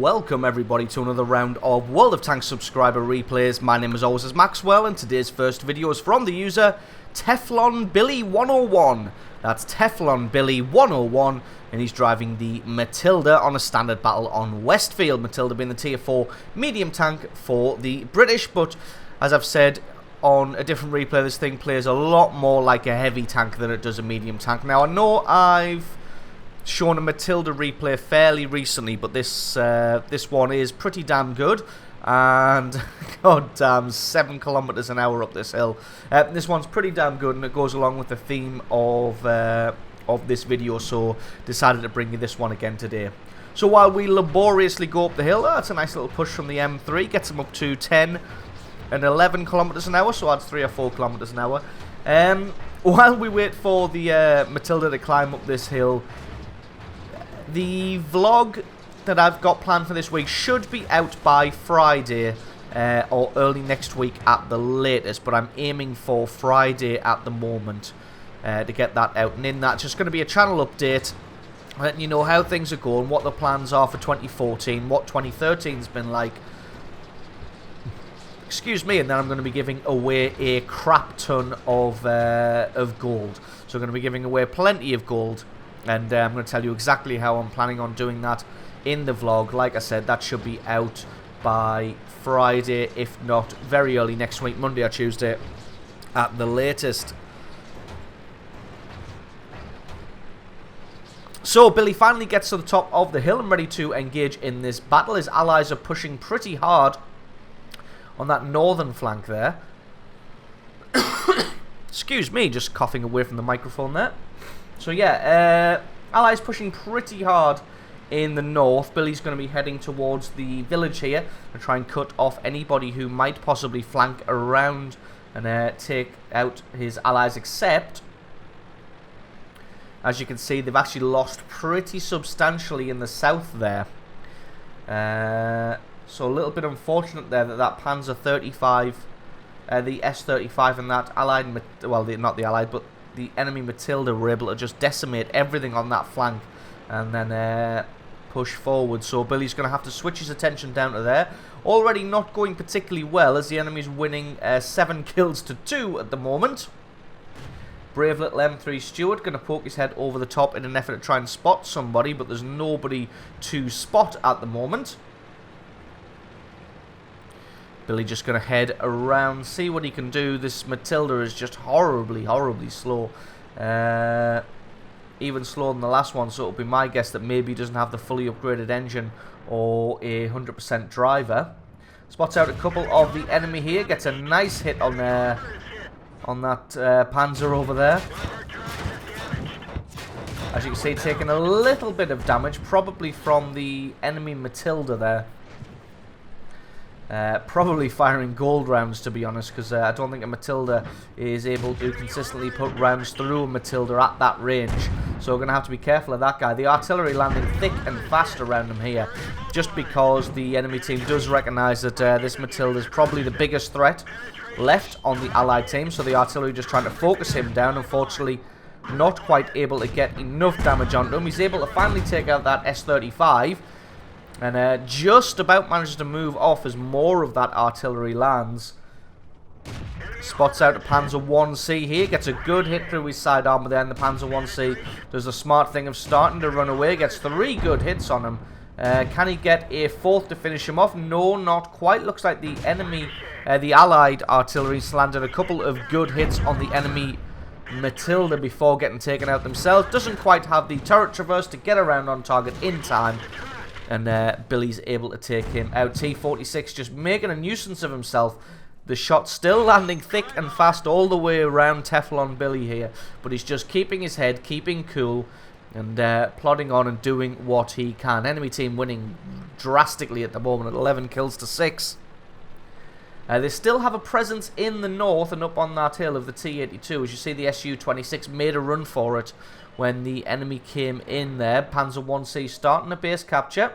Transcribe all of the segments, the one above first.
welcome everybody to another round of World of Tanks subscriber replays. My name as always is Maxwell, and today's first video is from the user Teflon Billy 101. That's Teflon Billy 101, and he's driving the Matilda on a standard battle on Westfield. Matilda being the tier 4 medium tank for the British, but as I've said on a different replay, this thing plays a lot more like a heavy tank than it does a medium tank. Now I know I've shown a Matilda replay fairly recently, but this one is pretty damn good, and god damn, 7 kilometers an hour up this hill. This one's pretty damn good, and it goes along with the theme of this video, so decided to bring you this one again today. So while we laboriously go up the hill, that's a nice little push from the M3, gets them up to 10 and 11 kilometers an hour, so adds 3 or 4 kilometers an hour. While we wait for the Matilda to climb up this hill, the vlog that I've got planned for this week should be out by Friday or early next week at the latest, but I'm aiming for Friday at the moment to get that out. And in that, just going to be a channel update, letting you know how things are going, what the plans are for 2014, what 2013's been like. Excuse me, and then I'm going to be giving away a crap ton of gold. So I'm going to be giving away plenty of gold. And I'm going to tell you exactly how I'm planning on doing that in the vlog. Like I said, that should be out by Friday, if not very early next week, Monday or Tuesday at the latest. So Billy finally gets to the top of the hill and ready to engage in this battle. His allies are pushing pretty hard on that northern flank there. Excuse me, just coughing away from the microphone there. So yeah, Allies pushing pretty hard in the north. Billy's going to be heading towards the village here to try and cut off anybody who might possibly flank around and take out his allies, except, as you can see, they've actually lost pretty substantially in the south there. So a little bit unfortunate there that Panzer 35, the S-35 and that allied, well, not the allied, but the enemy Matilda were able to just decimate everything on that flank and then push forward. So Billy's going to have to switch his attention down to there. Already not going particularly well, as the enemy's winning 7 kills to 2 at the moment. Brave little M3 Stewart going to poke his head over the top in an effort to try and spot somebody, but there's nobody to spot at the moment. Billy just going to head around, see what he can do. This Matilda is just horribly, horribly slow. Even slower than the last one, so it'll be my guess that maybe he doesn't have the fully upgraded engine or a 100% driver. Spots out a couple of the enemy here, gets a nice hit on that Panzer over there. As you can see, taking a little bit of damage, probably from the enemy Matilda there. Probably firing gold rounds, to be honest, because I don't think a Matilda is able to consistently put rounds through a Matilda at that range. So we're going to have to be careful of that guy. The artillery landing thick and fast around him here, just because the enemy team does recognise that this Matilda is probably the biggest threat left on the allied team. So the artillery just trying to focus him down. Unfortunately, not quite able to get enough damage onto him. He's able to finally take out that S-35. And just about manages to move off as more of that artillery lands. Spots out a Panzer 1C here. Gets a good hit through his side armor there. And the Panzer 1C does a smart thing of starting to run away. Gets 3 good hits on him. Can he get a 4th to finish him off? No, not quite. Looks like the enemy, the allied artillery landed a couple of good hits on the enemy Matilda before getting taken out themselves. Doesn't quite have the turret traverse to get around on target in time. And Billy's able to take him out. T-46 just making a nuisance of himself. The shot still landing thick and fast all the way around Teflon Billy here. But he's just keeping his head, keeping cool, and plodding on and doing what he can. Enemy team winning drastically at the moment at 11 kills to 6. They still have a presence in the north and up on that hill of the T-82. As you see, the Su-26 made a run for it when the enemy came in there. Panzer 1C starting a base capture.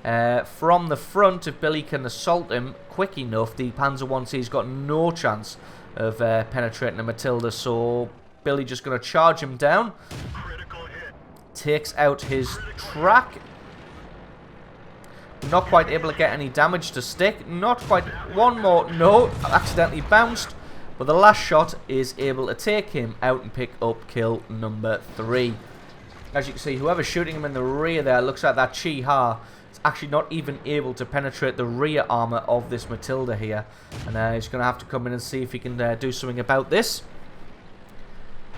From the front, if Billy can assault him quick enough, the Panzer 1C's got no chance of penetrating the Matilda, so Billy just going to charge him down. Takes out his track. Not quite able to get any damage to stick. Not quite. One more. No, accidentally bounced. But the last shot is able to take him out and pick up kill number 3. As you can see, whoever's shooting him in the rear there, looks like that Chi-Ha is actually not even able to penetrate the rear armor of this Matilda here. And he's going to have to come in and see if he can do something about this.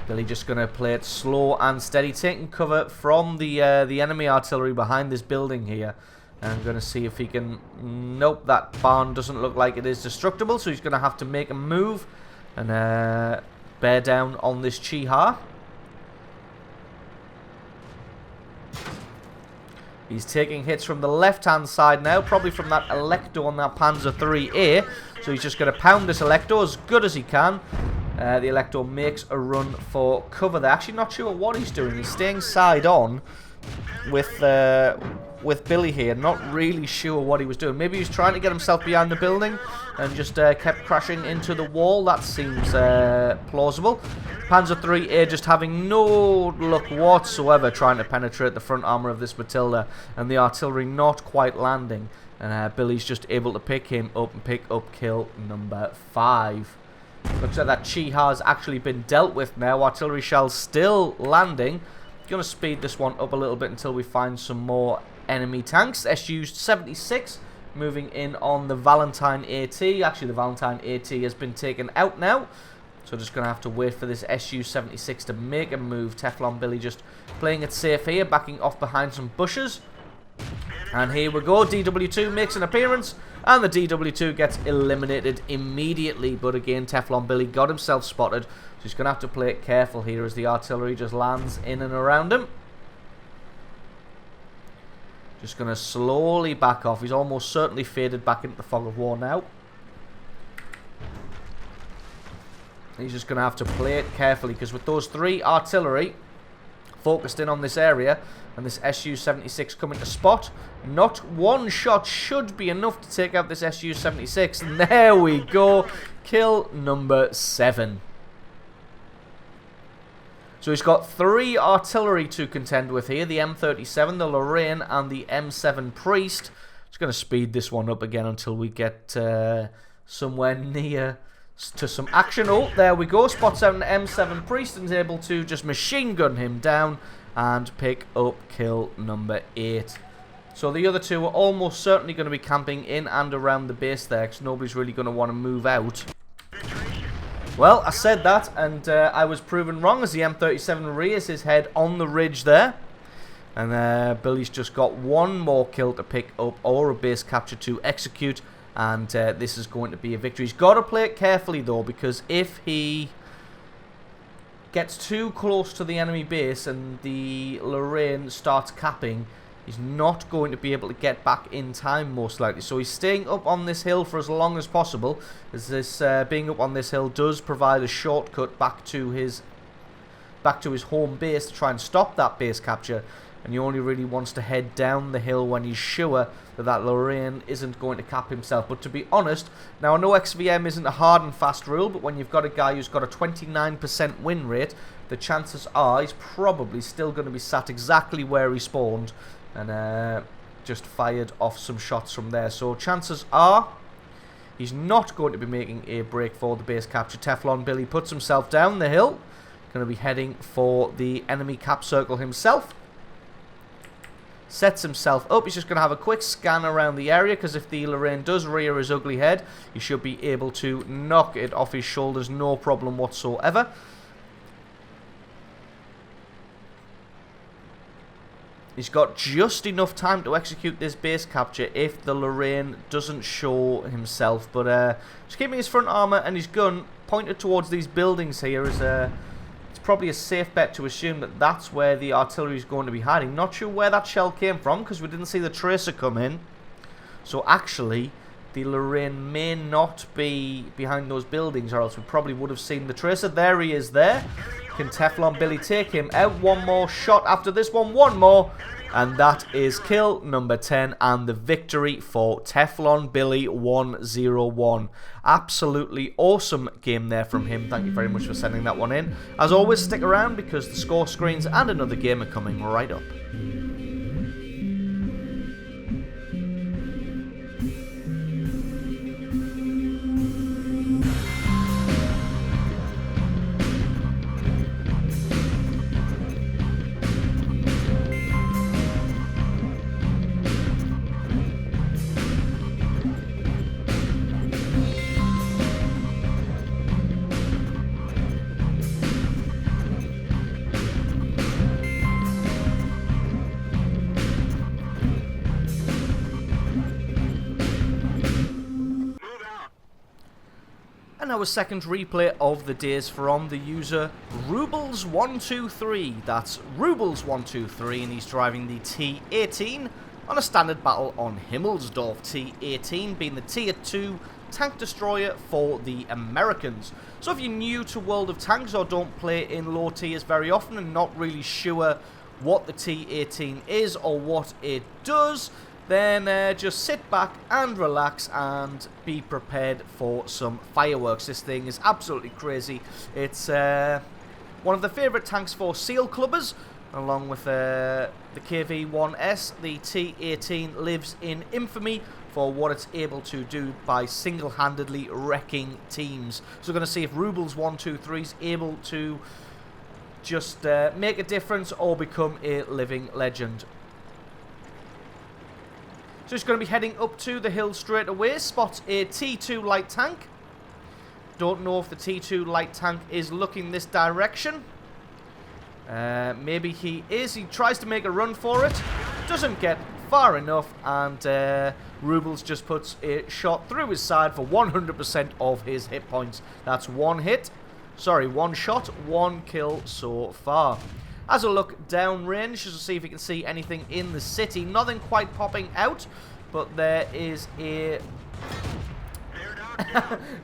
Billy just going to play it slow and steady, taking cover from the enemy artillery behind this building here. And I'm going to see if he can... Nope, that barn doesn't look like it is destructible, so he's going to have to make a move and bear down on this Chi-Ha. He's taking hits from the left-hand side now, probably from that Electo on that Panzer 3A. So he's just going to pound this Electo as good as he can. The Electo makes a run for cover there. Actually not sure what he's doing. He's staying side on with Billy here. Not really sure what he was doing. Maybe he was trying to get himself behind the building and just kept crashing into the wall. That seems plausible. Panzer 3A just having no luck whatsoever trying to penetrate the front armor of this Matilda, and the artillery not quite landing. And Billy's just able to pick him up and pick up kill number 5. Looks like that Chi-Ha has actually been dealt with now. Artillery shells still landing. Going to speed this one up a little bit until we find some more enemy tanks. Su-76 moving in on the Valentine AT. Actually, the Valentine AT has been taken out now. So just going to have to wait for this Su-76 to make a move. Teflon Billy just playing it safe here, backing off behind some bushes. And here we go. DW2 makes an appearance, and the DW2 gets eliminated immediately. But again, Teflon Billy got himself spotted, so he's going to have to play it careful here as the artillery just lands in and around him. Just going to slowly back off. He's almost certainly faded back into the fog of war now. He's just going to have to play it carefully, because with those 3 artillery focused in on this area and this Su-76 coming to spot, not one shot should be enough to take out this Su-76. And there we go. Kill number 7. So he's got 3 artillery to contend with here. The M37, the Lorraine, and the M7 Priest. Just going to speed this one up again until we get somewhere near to some action. Oh, there we go. Spots out an M7 Priest and is able to just machine gun him down and pick up kill number 8. So the other 2 are almost certainly going to be camping in and around the base there, because nobody's really going to want to move out. Well, I said that, and I was proven wrong, as the M37 rears his head on the ridge there. And Billy's just got one more kill to pick up, or a base capture to execute. And this is going to be a victory. He's got to play it carefully, though, because if he gets too close to the enemy base and the Lorraine starts capping, he's not going to be able to get back in time, most likely. So he's staying up on this hill for as long as possible, as this being up on this hill does provide a shortcut back to his home base to try and stop that base capture. And he only really wants to head down the hill when he's sure that Lorraine isn't going to cap himself. But to be honest, now I know XVM isn't a hard and fast rule, but when you've got a guy who's got a 29% win rate, the chances are he's probably still going to be sat exactly where he spawned and just fired off some shots from there. So chances are he's not going to be making a break for the base capture. Teflon Billy puts himself down the hill, going to be heading for the enemy cap circle himself. Sets himself up. He's just going to have a quick scan around the area, because if the Lorraine does rear his ugly head, he should be able to knock it off his shoulders, no problem whatsoever. He's got just enough time to execute this base capture if the Lorraine doesn't show himself. But just keeping his front armor and his gun pointed towards these buildings here is probably a safe bet to assume that that's where the artillery is going to be hiding. Not sure where that shell came from, because we didn't see the tracer come in. So actually, the Lorraine may not be behind those buildings, or else we probably would have seen the tracer. There he is there. Can Teflon Billy take him out? One more shot after this one more. And that is kill number 10 and the victory for Teflon Billy 101. Absolutely awesome game there from him. Thank you very much for sending that one in. As always, stick around, because the score screens and another game are coming right up. And our second replay of the day is from the user Rubles123. That's Rubles123, and he's driving the T18 on a standard battle on Himmelsdorf. T18 being the Tier 2 tank destroyer for the Americans. So if you're new to World of Tanks or don't play in low tiers very often and not really sure what the T18 is or what it does, then just sit back and relax and be prepared for some fireworks. This thing is absolutely crazy. It's one of the favourite tanks for seal clubbers, along with the KV-1S. The T18 lives in infamy for what it's able to do by single-handedly wrecking teams. So we're going to see if Rubles123 is able to just make a difference or become a living legend. So he's going to be heading up to the hill straight away. Spots a T2 light tank. Don't know if the T2 light tank is looking this direction. Maybe he is. He tries to make a run for it. Doesn't get far enough, and Rubles just puts a shot through his side for 100% of his hit points. That's one shot, one kill so far. As a look downrange, just to see if you can see anything in the city. Nothing quite popping out, but there is a...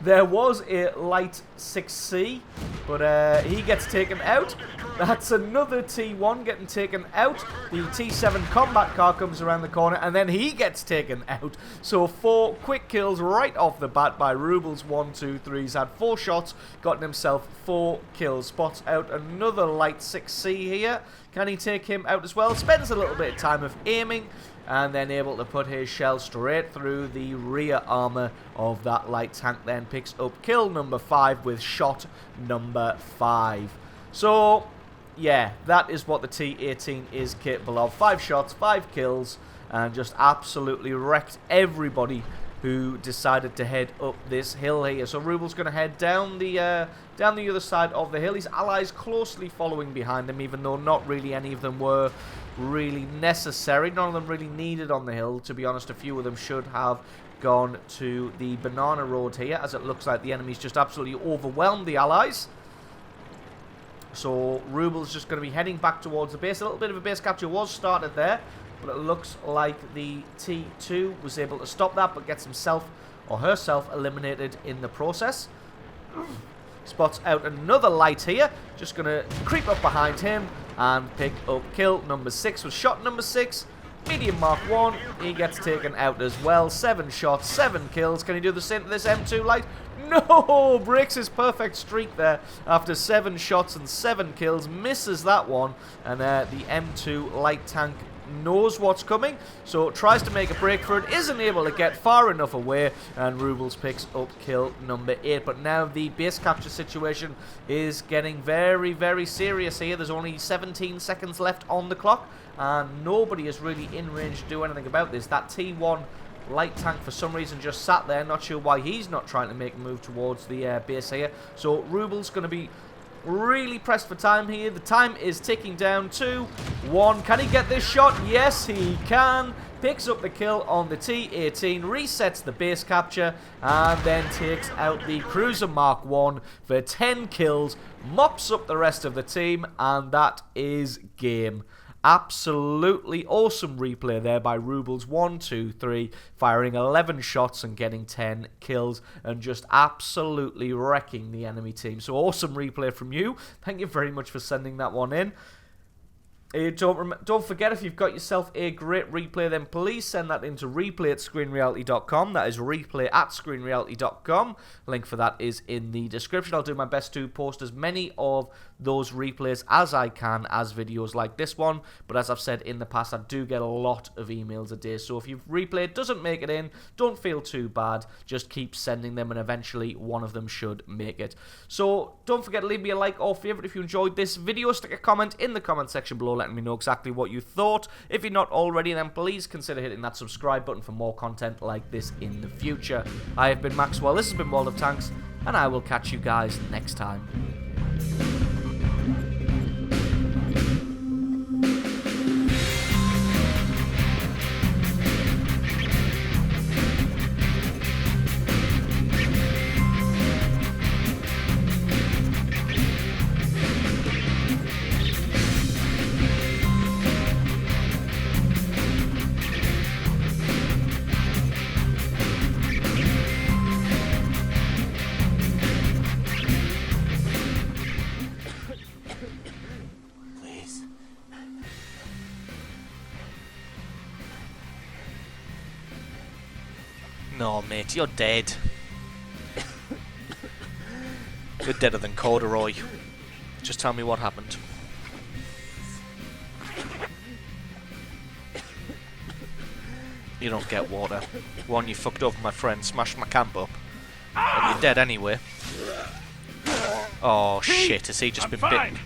there was a light 6C, but he gets taken out. That's another T1 getting taken out. The T7 combat car comes around the corner, and then he gets taken out. So 4 quick kills right off the bat by Rubles123. He's had 4 shots, gotten himself 4 kills. Spots out another light 6C here. Can he take him out as well? Spends a little bit of time of aiming, and then able to put his shell straight through the rear armor of that light tank. Then picks up kill number 5 with shot number 5. So yeah, that is what the T18 is capable of. 5 shots, 5 kills, and just absolutely wrecked everybody who decided to head up this hill here. So Rubles going to head down the other side of the hill. His allies closely following behind him, even though not really any of them were really necessary. None of them really needed on the hill. To be honest, a few of them should have gone to the banana road here, as it looks like the enemy's just absolutely overwhelmed the allies. So Rubles just going to be heading back towards the base. A little bit of a base capture was started there, but it looks like the T2 was able to stop that, but gets himself or herself eliminated in the process. Spots out another light here. Just going to creep up behind him and pick up kill number 6 with shot number 6. Medium Mark 1. He gets taken out as well. 7 shots, 7 kills. Can he do the same to this M2 light? No! Breaks his perfect streak there after 7 shots and 7 kills. Misses that one. And the M2 light tank knows what's coming, so tries to make a break for it, isn't able to get far enough away, and Rubles picks up kill number 8. But now the base capture situation is getting very, very serious here. There's only 17 seconds left on the clock, and nobody is really in range to do anything about this. That T1 light tank for some reason just sat there, not sure why he's not trying to make a move towards the base here. So Rubles going to be really pressed for time here. The time is ticking down. 2, 1. Can he get this shot? Yes, he can. Picks up the kill on the T18, resets the base capture, and then takes out the Cruiser Mark 1 for 10 kills, mops up the rest of the team, and that is game. Absolutely awesome replay there by Rubles123, firing 11 shots and getting 10 kills, and just absolutely wrecking the enemy team. So awesome replay from you. Thank you very much for sending that one in. Don't forget, if you've got yourself a great replay, then please send that into replay@screenreality.com. That is replay@screenreality.com. Link for that is in the description. I'll do my best to post as many of those replays as I can as videos like this one. But as I've said in the past, I do get a lot of emails a day. So if you've replayed, doesn't make it in, don't feel too bad. Just keep sending them, and eventually one of them should make it. So don't forget to leave me a like or favorite if you enjoyed this video. Stick a comment in the comment section below, letting me know exactly what you thought. If you're not already, then please consider hitting that subscribe button for more content like this in the future. I have been Maxwell, this has been World of Tanks, and I will catch you guys next time. No, mate, you're dead. You're deader than corduroy. Just tell me what happened. You don't get water. One, you fucked over my friend, smashed my camp up. And you're dead anyway. Oh shit, has he just been bitten?